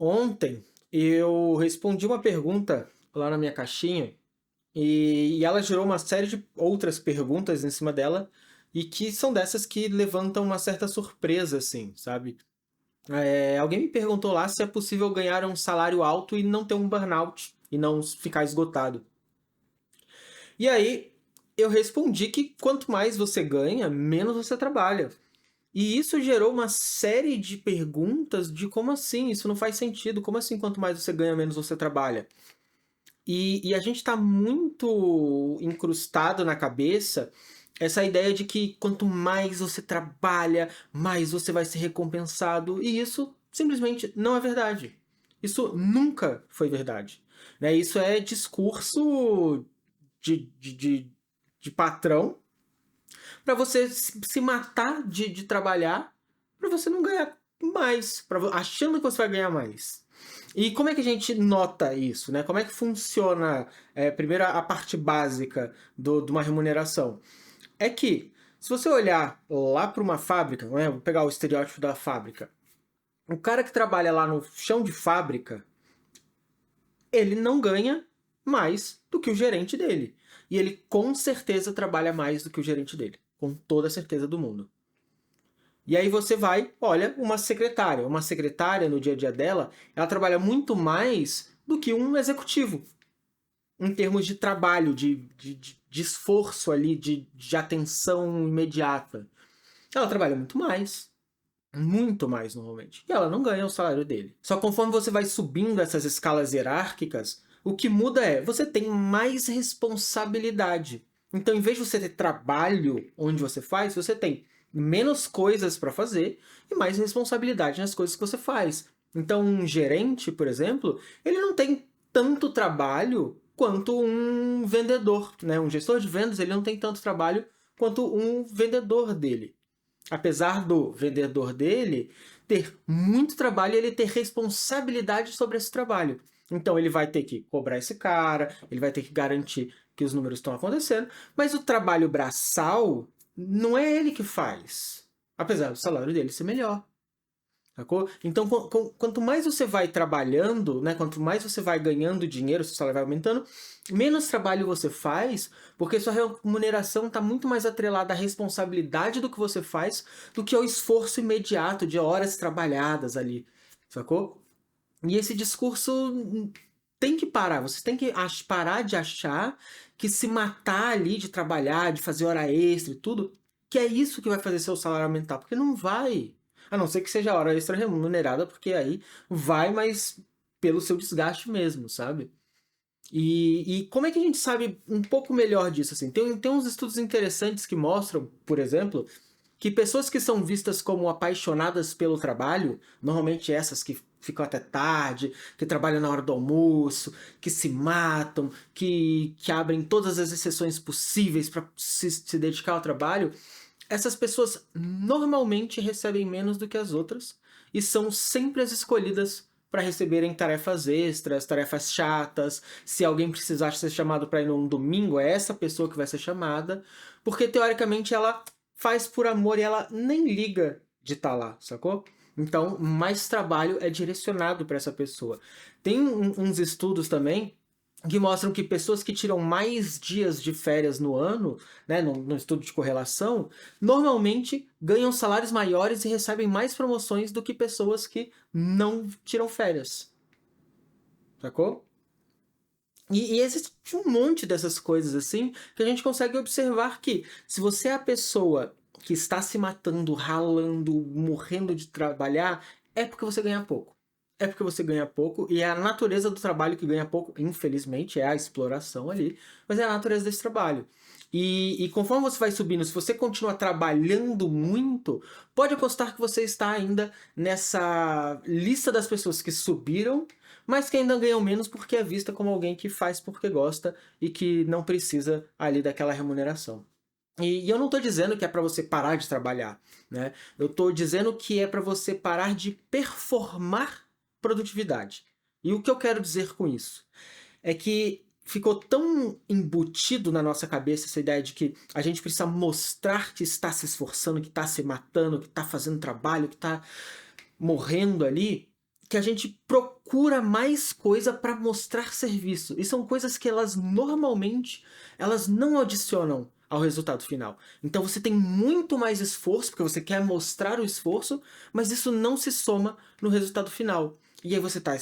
Ontem eu respondi uma pergunta lá na minha caixinha e ela gerou uma série de outras perguntas em cima dela e que são dessas que levantam uma certa surpresa, assim, sabe? Alguém me perguntou lá se é possível ganhar um salário alto e não ter um burnout e não ficar esgotado. E aí eu respondi que quanto mais você ganha, menos você trabalha. E isso gerou uma série de perguntas de como assim? Isso não faz sentido. Como assim, quanto mais você ganha, menos você trabalha? E a gente está muito incrustado na cabeça essa ideia de que quanto mais você trabalha, mais você vai ser recompensado. E isso simplesmente não é verdade. Isso nunca foi verdade. Né? Isso é discurso de, de, de, de patrão para você se matar de trabalhar para você não ganhar mais, achando que você vai ganhar mais. E como é que a gente nota isso, né? Como é que funciona, primeiro, a parte básica de uma remuneração? É que, se você olhar lá para uma fábrica, né? Vou pegar o estereótipo da fábrica. O cara que trabalha lá no chão de fábrica, ele não ganha mais do que o gerente dele. E ele com certeza trabalha mais do que o gerente dele. Com toda a certeza do mundo. E aí você vai, olha, uma secretária. Uma secretária, no dia a dia dela, ela trabalha muito mais do que um executivo. Em termos de trabalho, de esforço ali, de atenção imediata. Ela trabalha muito mais. Muito mais, normalmente. E ela não ganha o salário dele. Só conforme você vai subindo essas escalas hierárquicas, o que muda é, você tem mais responsabilidade. Então, em vez de você ter trabalho onde você faz, você tem menos coisas para fazer e mais responsabilidade nas coisas que você faz. Então, um gerente, por exemplo, ele não tem tanto trabalho quanto um vendedor, né? Um gestor de vendas, ele não tem tanto trabalho quanto um vendedor dele. Apesar do vendedor dele ter muito trabalho e ele ter responsabilidade sobre esse trabalho. Então ele vai ter que cobrar esse cara, ele vai ter que garantir que os números estão acontecendo, mas o trabalho braçal não é ele que faz. Apesar do salário dele ser melhor. Sacou? Então, quanto mais você vai trabalhando, né, quanto mais você vai ganhando dinheiro, seu salário vai aumentando, menos trabalho você faz, porque sua remuneração está muito mais atrelada à responsabilidade do que você faz do que ao esforço imediato de horas trabalhadas ali, sacou? E esse discurso tem que parar, você tem que parar de achar que se matar ali de trabalhar, de fazer hora extra e tudo, que é isso que vai fazer seu salário aumentar, porque não vai. A não ser que seja hora extra remunerada, porque aí vai, mas pelo seu desgaste mesmo, sabe? E como é que a gente sabe um pouco melhor disso? Assim? Tem uns estudos interessantes que mostram, por exemplo, que pessoas que são vistas como apaixonadas pelo trabalho, normalmente essas que ficam até tarde, que trabalham na hora do almoço, que se matam, que abrem todas as exceções possíveis para se dedicar ao trabalho, essas pessoas normalmente recebem menos do que as outras e são sempre as escolhidas para receberem tarefas extras, tarefas chatas. Se alguém precisar ser chamado para ir num domingo, é essa pessoa que vai ser chamada, porque teoricamente ela faz por amor e ela nem liga de estar lá, sacou? Então, mais trabalho é direcionado para essa pessoa. Tem uns estudos também que mostram que pessoas que tiram mais dias de férias no ano, né, no estudo de correlação, normalmente ganham salários maiores e recebem mais promoções do que pessoas que não tiram férias. Sacou? E existe um monte dessas coisas assim que a gente consegue observar que se você é a pessoa que está se matando, ralando, morrendo de trabalhar, é porque você ganha pouco. É porque você ganha pouco e é a natureza do trabalho que ganha pouco, infelizmente, é a exploração ali, mas é a natureza desse trabalho. E conforme você vai subindo, se você continua trabalhando muito, pode apostar que você está ainda nessa lista das pessoas que subiram mas que ainda ganham menos porque é vista como alguém que faz porque gosta e que não precisa ali daquela remuneração. E eu não estou dizendo que é para você parar de trabalhar, né? Eu estou dizendo que é para você parar de performar produtividade. E o que eu quero dizer com isso? É que ficou tão embutido na nossa cabeça essa ideia de que a gente precisa mostrar que está se esforçando, que está se matando, que está fazendo trabalho, que está morrendo ali, que a gente procura mais coisa para mostrar serviço. E são coisas que elas normalmente elas não adicionam ao resultado final. Então você tem muito mais esforço, porque você quer mostrar o esforço, mas isso não se soma no resultado final. E aí você está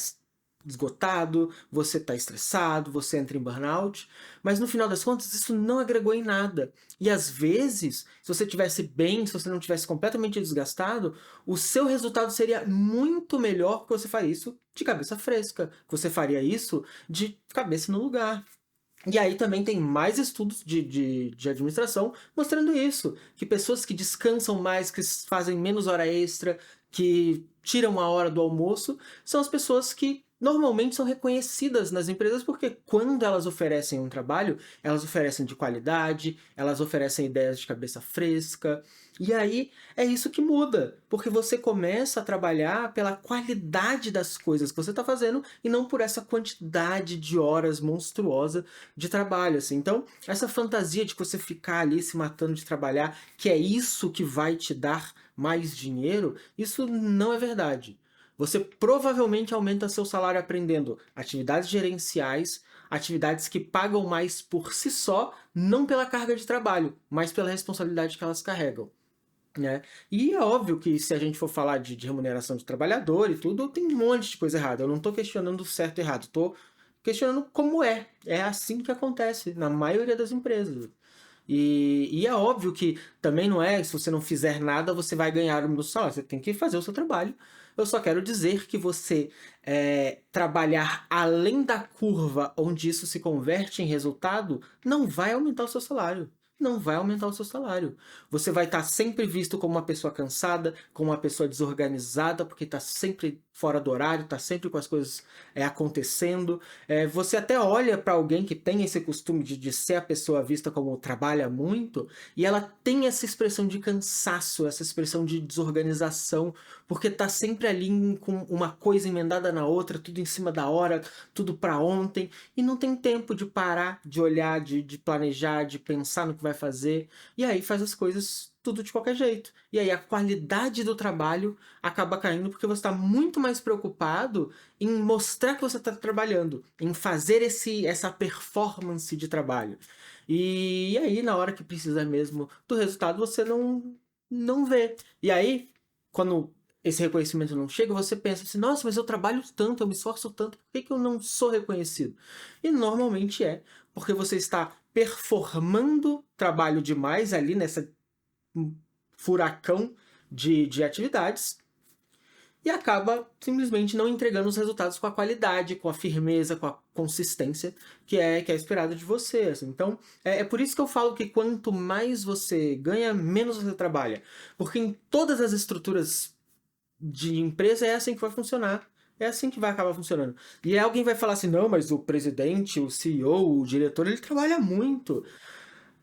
esgotado, você está estressado, você entra em burnout, mas no final das contas isso não agregou em nada. E às vezes, se você estivesse bem, se você não estivesse completamente desgastado, o seu resultado seria muito melhor porque você faria isso de cabeça fresca, que você faria isso de cabeça no lugar. E aí também tem mais estudos de administração mostrando isso, que pessoas que descansam mais, que fazem menos hora extra, que tiram a hora do almoço, são as pessoas que normalmente são reconhecidas nas empresas porque quando elas oferecem um trabalho, elas oferecem de qualidade, elas oferecem ideias de cabeça fresca, e aí é isso que muda, porque você começa a trabalhar pela qualidade das coisas que você está fazendo e não por essa quantidade de horas monstruosa de trabalho, assim. Então, essa fantasia de você ficar ali se matando de trabalhar, que é isso que vai te dar mais dinheiro, isso não é verdade. Você provavelmente aumenta seu salário aprendendo atividades gerenciais, atividades que pagam mais por si só, não pela carga de trabalho, mas pela responsabilidade que elas carregam, né? E é óbvio que se a gente for falar de remuneração de trabalhador e tudo, tem um monte de coisa errada. Eu não estou questionando o certo e errado, estou questionando como é. É assim que acontece na maioria das empresas. E é óbvio que também não é, se você não fizer nada, você vai ganhar o mesmo salário. Você tem que fazer o seu trabalho. Eu só quero dizer que você trabalhar além da curva onde isso se converte em resultado não vai aumentar o seu salário. Não vai aumentar o seu salário. Você vai estar sempre visto como uma pessoa cansada, como uma pessoa desorganizada, porque está sempre fora do horário, está sempre com as coisas acontecendo. Você até olha para alguém que tem esse costume de ser a pessoa vista como trabalha muito, e ela tem essa expressão de cansaço, essa expressão de desorganização, porque está sempre ali com uma coisa emendada na outra, tudo em cima da hora, tudo para ontem, e não tem tempo de parar, de olhar, de planejar, de pensar no que vai fazer, e aí faz as coisas tudo de qualquer jeito. E aí a qualidade do trabalho acaba caindo porque você está muito mais preocupado em mostrar que você está trabalhando, em fazer essa performance de trabalho. E aí, na hora que precisa mesmo do resultado, você não vê. E aí, quando esse reconhecimento não chega, você pensa assim, nossa, mas eu trabalho tanto, eu me esforço tanto, por que eu não sou reconhecido? E normalmente é porque você está performando trabalho demais ali nessa furacão de atividades e acaba simplesmente não entregando os resultados com a qualidade, com a firmeza, com a consistência que é esperada de você. Assim. Então, é por isso que eu falo que quanto mais você ganha, menos você trabalha. Porque em todas as estruturas de empresa é assim que vai funcionar. É assim que vai acabar funcionando. E aí alguém vai falar assim, não, mas o presidente, o CEO, o diretor, ele trabalha muito.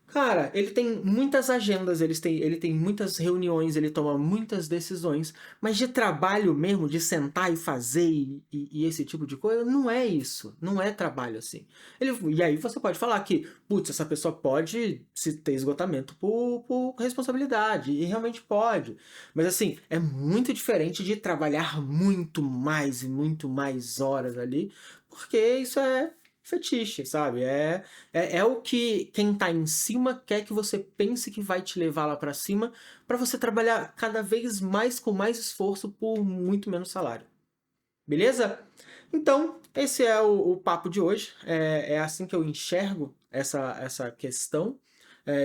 Cara, ele tem muitas agendas, ele tem muitas reuniões, ele toma muitas decisões, mas de trabalho mesmo, de sentar e fazer e esse tipo de coisa, não é isso. Não é trabalho assim. E aí você pode falar que, putz, essa pessoa pode se ter esgotamento por responsabilidade, e realmente pode. Mas assim, é muito diferente de trabalhar muito mais e muito mais horas ali, porque isso é fetiche, sabe? É o que quem tá em cima quer que você pense que vai te levar lá pra cima pra você trabalhar cada vez mais com mais esforço por muito menos salário. Beleza? Então, esse é o papo de hoje. É assim que eu enxergo essa questão.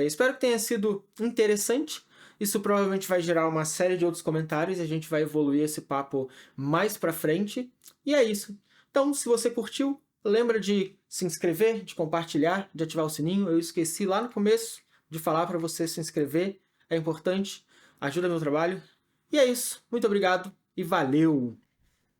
Espero que tenha sido interessante. Isso provavelmente vai gerar uma série de outros comentários e a gente vai evoluir esse papo mais pra frente. E é isso. Então, se você curtiu, lembra de se inscrever, de compartilhar, de ativar o sininho. Eu esqueci lá no começo de falar para você se inscrever. É importante, ajuda meu trabalho. E é isso. Muito obrigado e valeu!